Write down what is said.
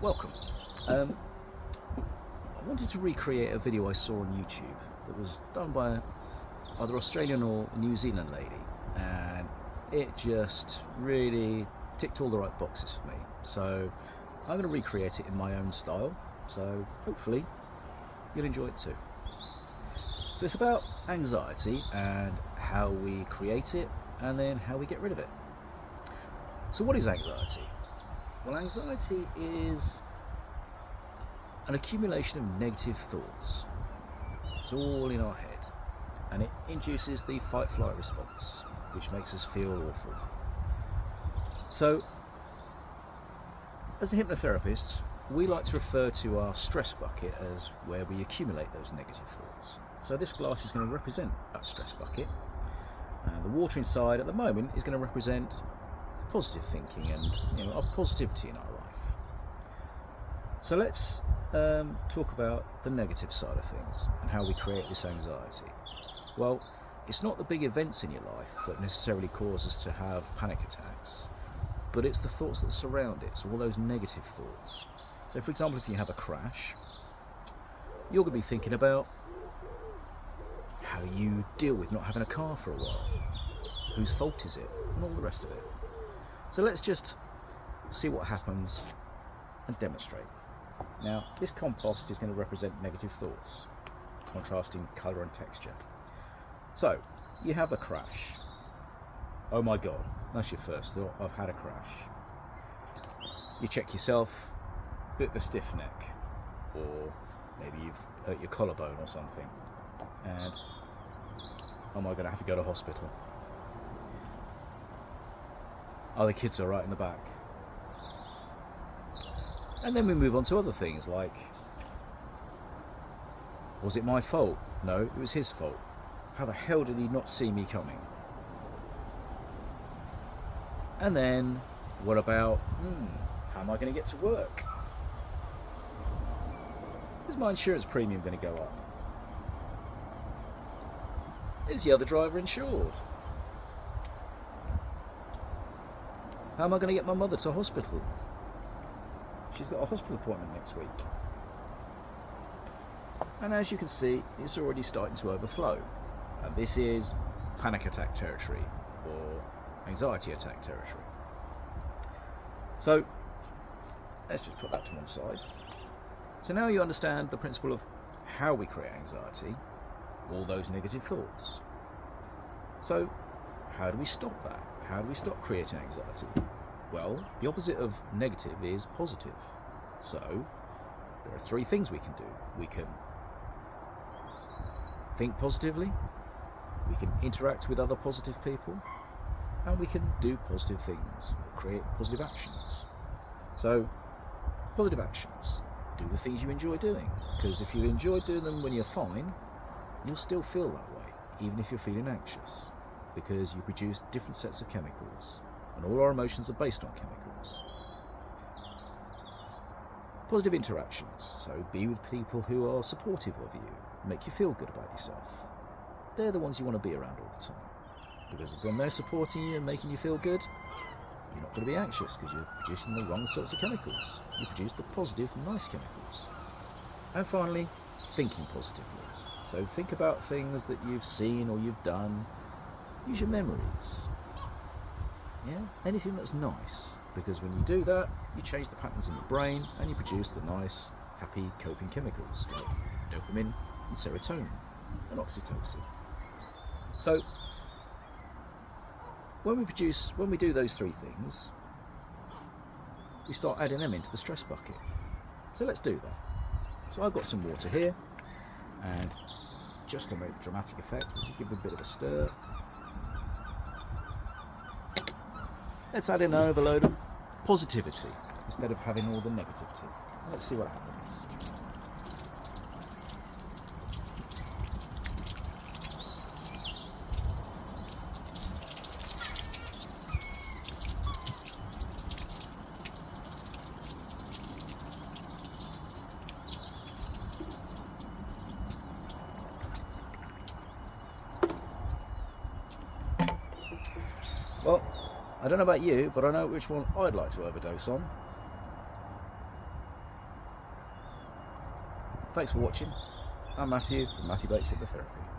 Welcome. I wanted to recreate a video I saw on YouTube that was done by either Australian or New Zealand lady, and it just really ticked all the right boxes for me. So I'm going to recreate it in my own style, so hopefully you'll enjoy it too. So it's about anxiety and how we create it and then how we get rid of it. So what is anxiety? Well, anxiety is an accumulation of negative thoughts. It's all in our head, and it induces the fight-flight response, which makes us feel awful. So, as a hypnotherapist, we like to refer to our stress bucket as where we accumulate those negative thoughts. So this glass is going to represent that stress bucket, and the water inside at the moment is going to represent positive thinking and our positivity in our life. So let's talk about the negative side of things and how we create this anxiety. Well, it's not the big events in your life that necessarily cause us to have panic attacks, but it's the thoughts that surround it, so all those negative thoughts. So for example, if you have a crash, you're going to be thinking about how you deal with not having a car for a while, whose fault is it, and all the rest of it. So let's just see what happens and demonstrate. Now, this compost is going to represent negative thoughts, contrasting colour and texture. So, you have a crash. Oh my God, that's your first thought, I've had a crash. You check yourself, bit of a stiff neck, or maybe you've hurt your collarbone or something, and oh my God, I have to go to hospital. Are the kids all right in the back? And then we move on to other things like, was it my fault? No, it was his fault. How the hell did he not see me coming? And then, what about, how am I going to get to work? Is my insurance premium going to go up? Is the other driver insured? How am I going to get my mother to hospital? She's got a hospital appointment next week. And as you can see, it's already starting to overflow. And this is panic attack territory or anxiety attack territory. So let's just put that to one side. So now you understand the principle of how we create anxiety, all those negative thoughts. So how do we stop that? How do we stop creating anxiety? Well, the opposite of negative is positive. So, there are three things we can do. We can think positively, we can interact with other positive people, and we can do positive things, create positive actions. So, positive actions. Do the things you enjoy doing, because if you enjoy doing them when you're fine, you'll still feel that way, even if you're feeling anxious, because you produce different sets of chemicals, and all our emotions are based on chemicals. Positive interactions, so be with people who are supportive of you, make you feel good about yourself. They're the ones you want to be around all the time, because when they're supporting you and making you feel good, you're not going to be anxious because you're producing the wrong sorts of chemicals. You produce the positive, nice chemicals. And finally, thinking positively. So think about things that you've seen or you've done. Use your memories. Yeah, anything that's nice, because when you do that, you change the patterns in your brain and you produce the nice, happy coping chemicals like dopamine and serotonin and oxytocin. So when we do those three things, we start adding them into the stress bucket. So let's do that. So I've got some water here, and just to make dramatic effect, we'll give it a bit of a stir. Let's add in an overload of positivity instead of having all the negativity. Let's see what happens. Well, I don't know about you, but I know which one I'd like to overdose on. Thanks for watching. I'm Matthew from Matthew Bates Hypnotherapy.